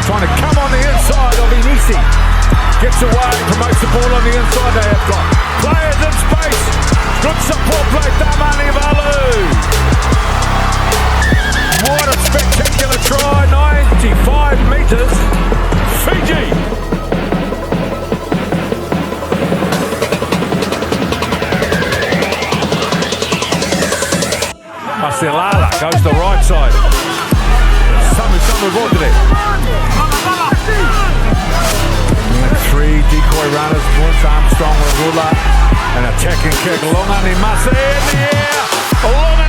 trying to come on the inside of Inisi. Gets away, promotes the ball on the inside. They have got players in space. Good support play, Tamanivalu. What a spectacular try, 95 metres. Fiji. Masilala goes the right side. Samu Rodri. Three decoy runners, Muntz, Armstrong, Ravula, and attacking kick. Longa ni Masa in the air.